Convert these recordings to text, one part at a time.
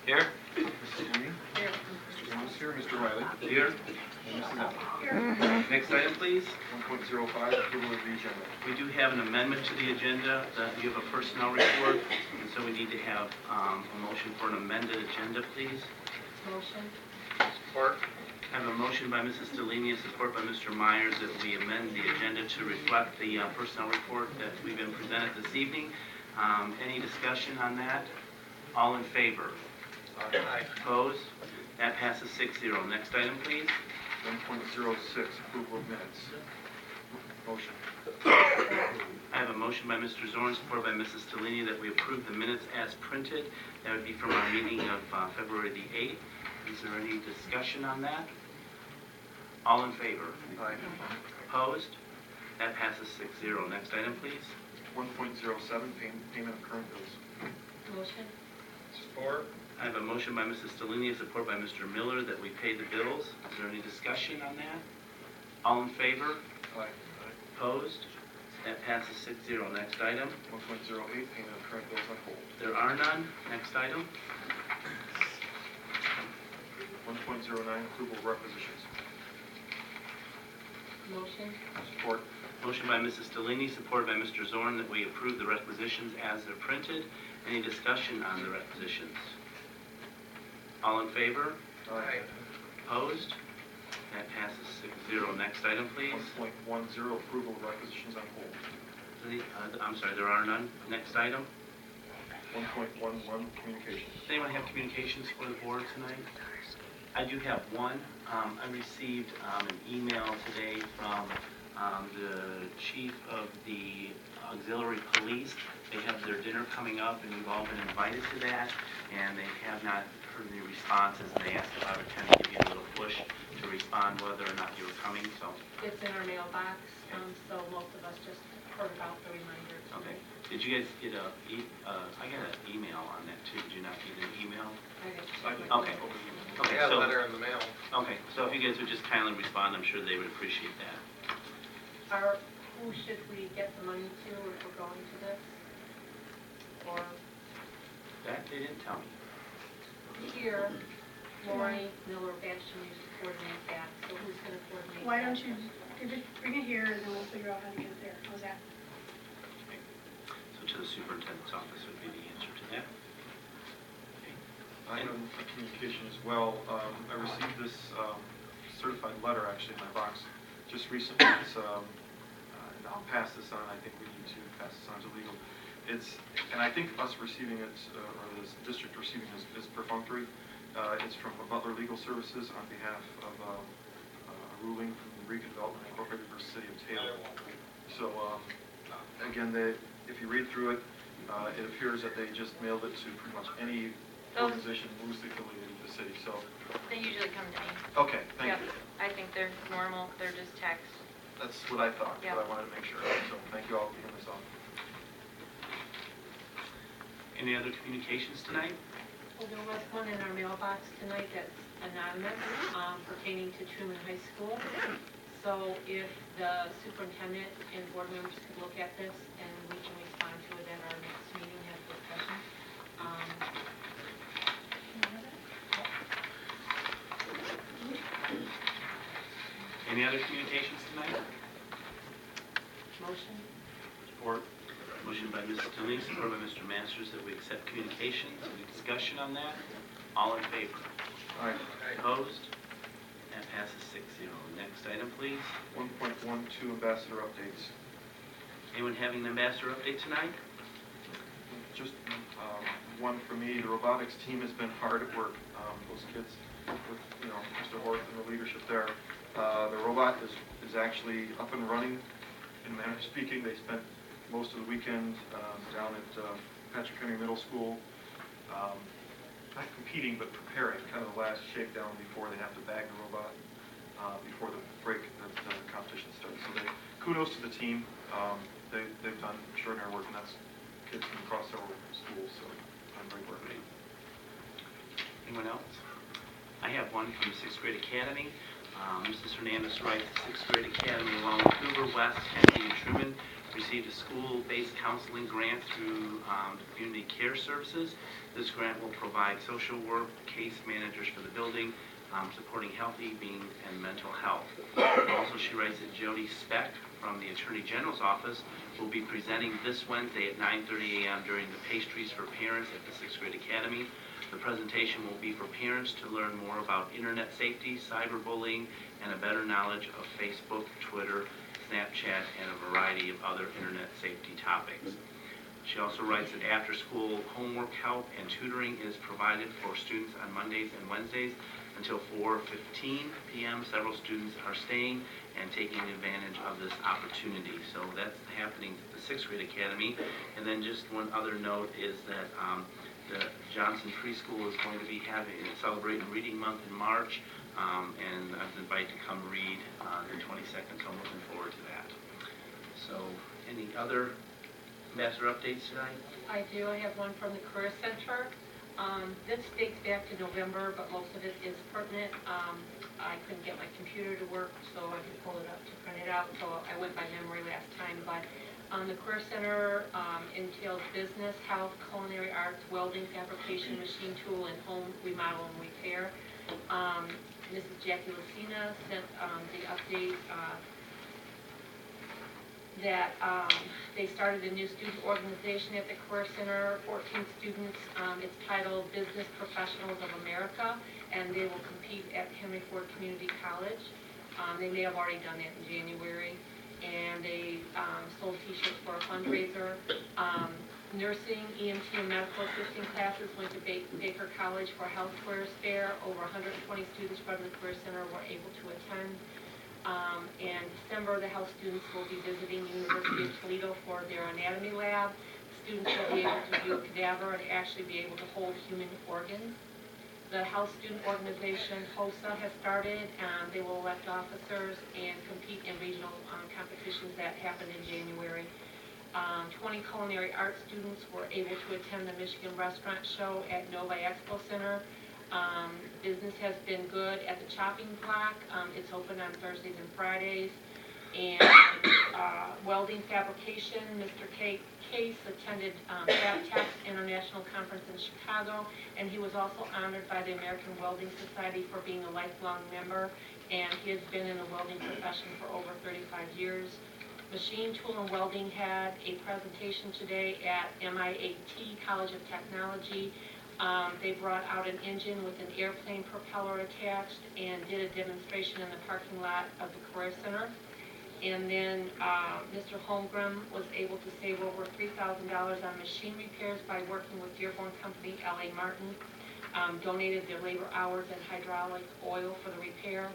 Here. Mrs. Lee? Here. Mr. Jones here, Mr. Riley? Here. And Mrs. Apple. Next item, please. 1.05, approval of the agenda. We do have an amendment to the agenda. You have a personnel report, and so we need to have a motion for an amended agenda, please. Motion. Support. I have a motion by Mrs. Delaney and support by Mr. Myers that we amend the agenda to reflect the personnel report that we've been presented this evening. Any discussion on that? All in favor? Aye. Opposed? That passes 6-0. Next item, please. 1.06, approval of minutes. Motion. I have a motion by Mr. Zorn, supported by Mrs. Delaney, that we approve the minutes as printed. That would be from our meeting of February the 8th. Is there any discussion on that? All in favor? Aye. Opposed? That passes 6-0. Next item, please. 1.07, payment of current bills. Motion. Support. I have a motion by Mrs. Delaney, support by Mr. Miller, that we pay the bills. Is there any discussion on that? All in favor? Aye. Opposed? That passes 6-0. Next item. 1.08, payment of current bills on hold. There are none. Next item. 1.09, approval of requisitions. Motion. Support. Motion by Mrs. Delaney, supported by Mr. Zorn, that we approve the requisitions as they're printed. Any discussion on the requisitions? All in favor? Aye. Opposed? That passes 6-0. Next item, please. 1.10, approval of requisitions on hold. I'm sorry, there are none. Next item. 1.11, communications. Does anyone have communications for the board tonight? I do have one. I received an email today from the chief of the auxiliary police. They have their dinner coming up, and we've all been invited to that, and they have not heard any responses, and they asked if I would kind of give you a little push to respond whether or not you were coming, so. It's in our mailbox, so most of us just heard about the reminder. Okay. Did you guys get I got an email on that too. Did you not get an email? Okay. Okay, I got a so, letter in the mail. okay, so if you guys would just kindly respond, I'm sure they would appreciate that. Who should we get the money to if we're going to this? Or That they didn't tell me. here, Lori Miller Batchum used to coordinate that, so who's gonna coordinate that? Why don't you just bring it here and then we'll figure out how to get it there. How's that? Okay. So to the superintendent's office would be the answer to that. Okay. I have a communication as well. I received this certified letter actually in my box just recently. It's, and I'll pass this on. I think we need to pass this on to legal. And I think us receiving it, or the district receiving it is perfunctory. It's from Butler Legal Services on behalf of a ruling from the Redevelopment Incorporated versus City of Taylor. So again, if you read through it, it appears that they just mailed it to pretty much any organization loosely affiliated with the city. So They usually come to me. okay, thank Yep. you. I think they're normal, they're just text. That's what I thought, Yeah. but I wanted to make sure. So thank you all for giving this off. Any other communications tonight? Well, there was one in our mailbox tonight that's anonymous, pertaining to Truman High School. So if the superintendent and board members could look at this, and we can respond to it at our next meeting, have discussion. Any other communications tonight? Motion? Support. Motion by Mrs. Delaney, supported by Mr. Masters, that we accept communications. Any discussion on that? All in favor? All right. Opposed? That passes 6-0. Next item, please. 1.12 ambassador updates. Anyone having an ambassador update tonight? Just one for me. The robotics team has been hard at work. Those kids, with Mr. Horth and the leadership there. The robot is actually up and running. In a manner of speaking, they spent most of the weekend down at Patrick Henry Middle School, not competing but preparing, kind of the last shakedown before they have to bag the robot before the break that the competition starts. So kudos to the team. They've done extraordinary work, and that's kids from across several schools, so done great work. Anyone else? I have one from 6th Grade Academy. Mrs. Hernandez writes, 6th Grade Academy along with Hoover, West, Kennedy, and Truman received a school-based counseling grant through Community Care Services. This grant will provide social work case managers for the building, supporting healthy being and mental health. Also, she writes that Jody Speck from the Attorney General's office will be presenting this Wednesday at 9:30 a.m. during the Pastries for Parents at the 6th Grade Academy. The presentation will be for parents to learn more about internet safety, cyberbullying, and a better knowledge of Facebook, Twitter, Snapchat, and a variety of other internet safety topics. She also writes that after-school homework help and tutoring is provided for students on Mondays and Wednesdays until 4:15 p.m. Several students are staying and taking advantage of this opportunity. So that's happening at the 6th Grade Academy. And then just one other note is that the Johnson Preschool is going to be celebrating Reading Month in March, and I was invited to come read the 22nd, so I'm looking forward to that. So, any other ambassador updates tonight? I do. I have one from the Career Center. This dates back to November, but most of it is pertinent. I couldn't get my computer to work, so I could pull it up to print it out, so I went by memory last time. But the Career Center entails business, health, culinary arts, welding, fabrication, machine tool, and home remodel and repair. Mrs. Jackie Lucina sent the update that they started a new student organization at the Career Center, 14 students. It's titled Business Professionals of America, and they will compete at Henry Ford Community College. They may have already done that in January. And they sold t-shirts for a fundraiser. Nursing, EMT, and medical assisting classes went to Baker College for a health careers fair. Over 120 students from the Career Center were able to attend. In December, the health students will be visiting the University of Toledo for their anatomy lab. Students will be able to view a cadaver and actually be able to hold human organs. The Health Student Organization, HOSA, has started. They will elect officers and compete in regional competitions that happened in January. 20 culinary arts students were able to attend the Michigan Restaurant Show at Novi Expo Center. Business has been good at the chopping block. It's open on Thursdays and Fridays. And welding fabrication, Mr. Case attended FabTech International Conference in Chicago, and he was also honored by the American Welding Society for being a lifelong member, and he has been in the welding profession for over 35 years. Machine Tool and Welding had a presentation today at MIAT College of Technology. They brought out an engine with an airplane propeller attached and did a demonstration in the parking lot of the Career Center. And then Mr. Holmgren was able to save over $3,000 on machine repairs by working with Dearborn Company, L.A. Martin, donated their labor hours and hydraulic oil for the repair.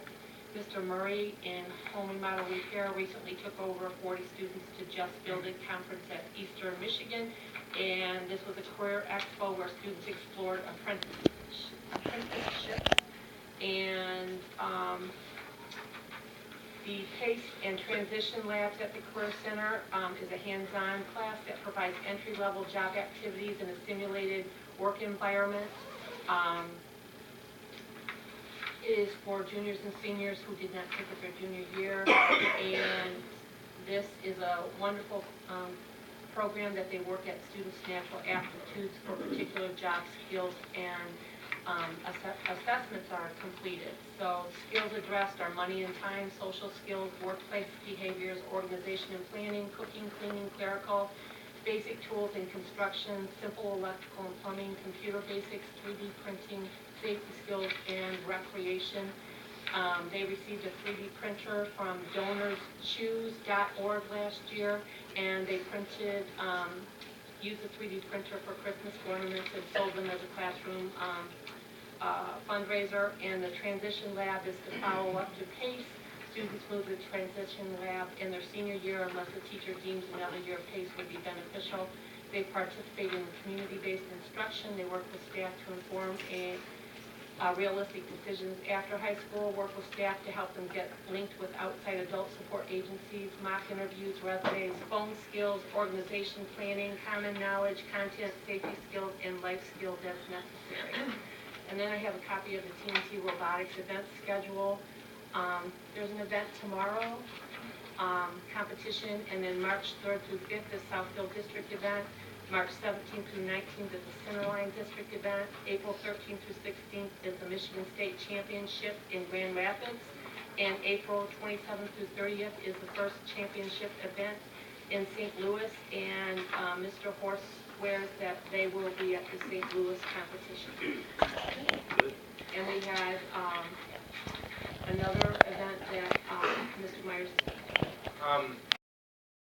Mr. Murray in Home Remodel Repair recently took over 40 students to Just Build It conference at Eastern Michigan, and this was a career expo where students explored apprenticeships. And the PACE and Transition Labs at the Career Center is a hands-on class that provides entry-level job activities in a simulated work environment. It is for juniors and seniors who did not take it their junior year, and this is a wonderful program that they work at students' natural aptitudes for particular job skills, and assessments are completed. So skills addressed are money and time, social skills, workplace behaviors, organization and planning, cooking, cleaning, clerical, basic tools in construction, simple electrical and plumbing, computer basics, 3D printing, safety skills, and recreation. They received a 3D printer from DonorsChoose.org last year, and they printed, used a 3D printer for Christmas ornaments and sold them as a classroom fundraiser. And the Transition Lab is to follow up to PACE. Students move to the Transition Lab in their senior year unless the teacher deems another year of PACE would be beneficial. They participate in community-based instruction. They work with staff to inform realistic decisions after high school, work with staff to help them get linked with outside adult support agencies, mock interviews, resumes, phone skills, organization planning, common knowledge, content, safety skills, and life skills as necessary. And then I have a copy of the TNT Robotics event schedule. There's an event tomorrow competition, and then March 3rd through 5th, the Southfield District event. March 17th through 19th is the Centerline District event. April 13th through 16th is the Michigan State Championship in Grand Rapids. And April 27th through 30th is the first championship event in St. Louis. And Mr. Horst swears that they will be at the St. Louis competition. Good. And we had another event that Mr. Myers.